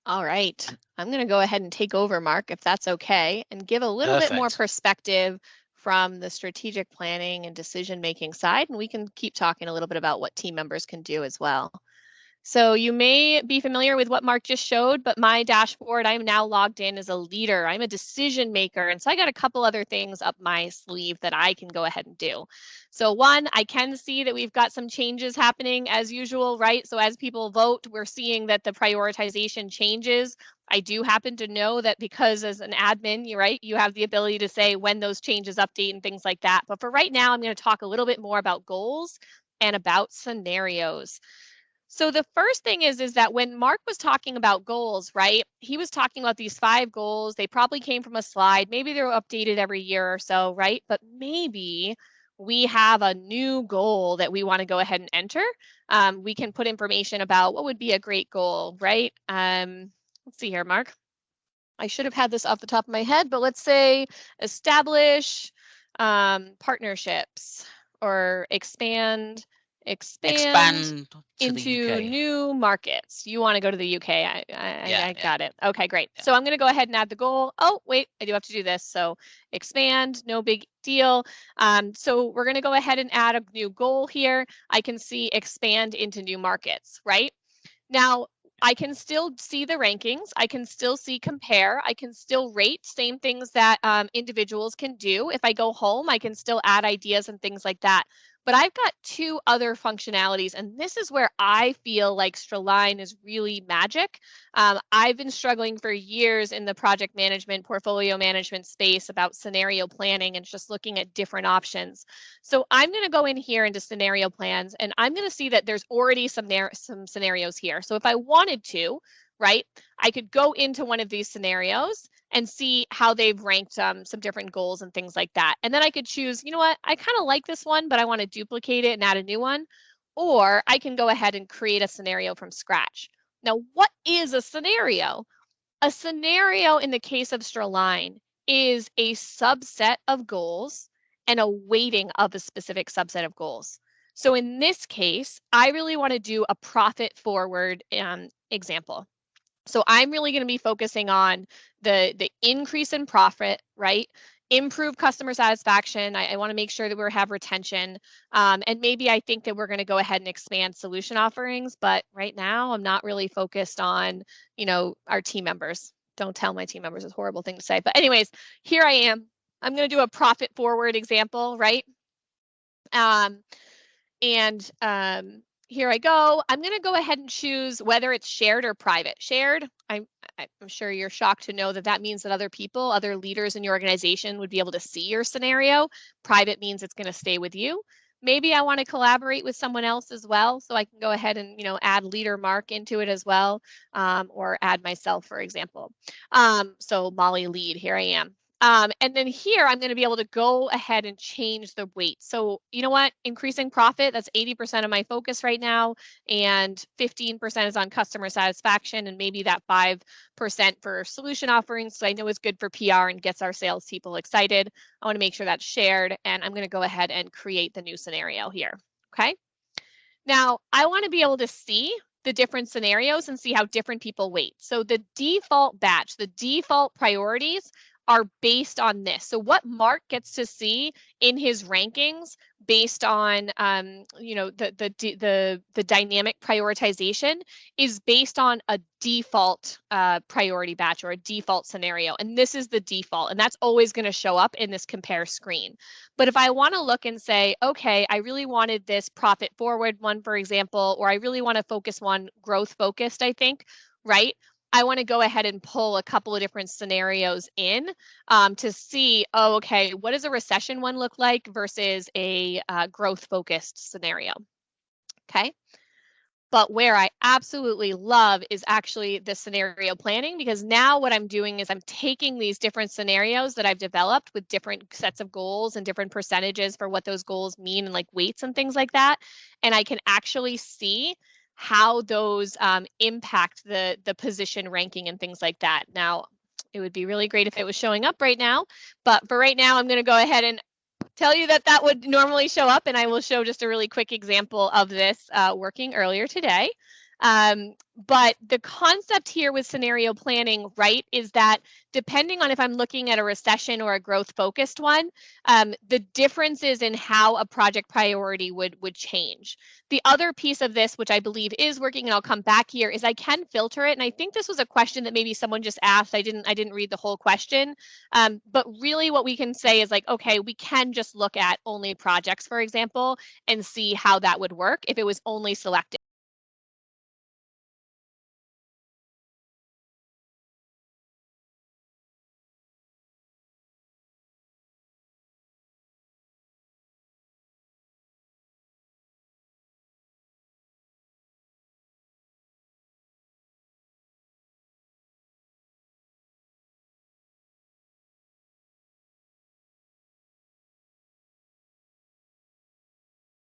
All right. I'm going to go ahead and take over, Mark, if that's okay, and give a little bit more Perfect. perspective from the strategic planning and decision-making side, and we can keep talking a little bit about what team members can do as well. So you may be familiar with what Mark just showed, but my dashboard, I'm now logged in as a leader. I'm a decision maker. And so I got a couple other things up my sleeve that I can go ahead and do. So one, I can see that we've got some changes happening as usual, right? So as people vote, we're seeing that the prioritization changes. I do happen to know that because as an admin, you're right, you have the ability to say when those changes update and things like that. But for right now, I'm going to talk a little bit more about goals and about scenarios. So the first thing is that when Mark was talking about goals, right, he was talking about these 5 goals. They probably came from a slide. Maybe they're updated every year or so, right? But maybe we have a new goal that we want to go ahead and enter. We can put information about what would be a great goal, right? Let's see here, Mark. I should have had this off the top of my head, but let's say establish partnerships or expand Expand to the into UK. new markets. You want to go to the UK. Yeah, I yeah, got it. Okay, great. yeah. So I'm going to go ahead and add the goal. Oh, wait, I do have to do this. So expand, no big deal. So we're going to go ahead and add a new goal here. I can see expand into new markets, right? Now, I can still see the rankings. I can still see compare. I can still rate, same things that individuals can do. If I go home, I can still add ideas and things like that. But I've got 2 other functionalities, and this is where I feel like StrAlign is really magic. I've been struggling for years in the project management, portfolio management space about scenario planning and just looking at different options. So I'm going to go in here into scenario plans, and I'm going to see that there's already some scenarios here. So if I wanted to, right, I could go into one of these scenarios and see how they've ranked some different goals and things like that. And then I could choose, you know what, I kind of like this one, but I want to duplicate it and add a new one. Or I can go ahead and create a scenario from scratch. Now, what is a scenario? A scenario in the case of StrAlign is a subset of goals and a weighting of a specific subset of goals. So in this case, I really want to do a profit forward example. So I'm really going to be focusing on the increase in profit, right? Improve customer satisfaction. I want to make sure that we have retention. And maybe I think that we're going to go ahead and expand solution offerings. But right now, I'm not really focused on, our team members. Don't tell my team members, it's a horrible thing to say. But anyways, here I am. I'm going to do a profit forward example, right? And here I go. I'm going to go ahead and choose whether it's shared or private. Shared, I'm sure you're shocked to know that that means that other people, other leaders in your organization would be able to see your scenario. Private means it's going to stay with you. Maybe I want to collaborate with someone else as well. So I can go ahead and, add leader Mark into it as well, or add myself, for example. So Molly lead, here I am. And then here, I'm going to be able to go ahead and change the weight. So you know what? Increasing profit, that's 80% of my focus right now. And 15% is on customer satisfaction. And maybe that 5% for solution offerings. So I know is good for PR and gets our salespeople excited. I want to make sure that's shared. And I'm going to go ahead and create the new scenario here. Okay. Now, I want to be able to see the different scenarios and see how different people weight. So the default batch, the default priorities are based on this. So what Mark gets to see in his rankings based on the dynamic prioritization is based on a default priority batch or a default scenario. And this is the default, and that's always going to show up in this compare screen. But if I want to look and say, okay, I really wanted this profit forward one, for example, or I really want to focus on growth focused, I think, right? I want to go ahead and pull a couple of different scenarios in to see, oh, okay, what does a recession one look like versus a growth focused scenario? Okay. But where I absolutely love is actually the scenario planning, because now what I'm doing is I'm taking these different scenarios that I've developed with different sets of goals and different percentages for what those goals mean and like weights and things like that. And I can actually see how those impact the position ranking and things like that. Now, it would be really great if it was showing up right now, but for right now, I'm going to go ahead and tell you that would normally show up, and I will show just a really quick example of this working earlier today. But the concept here with scenario planning, right, is that depending on if I'm looking at a recession or a growth focused one, the differences in how a project priority would change. The other piece of this, which I believe is working, and I'll come back here, is I can filter it. And I think this was a question that maybe someone just asked. I didn't read the whole question. But really what we can say is like, okay, we can just look at only projects, for example, and see how that would work if it was only selected.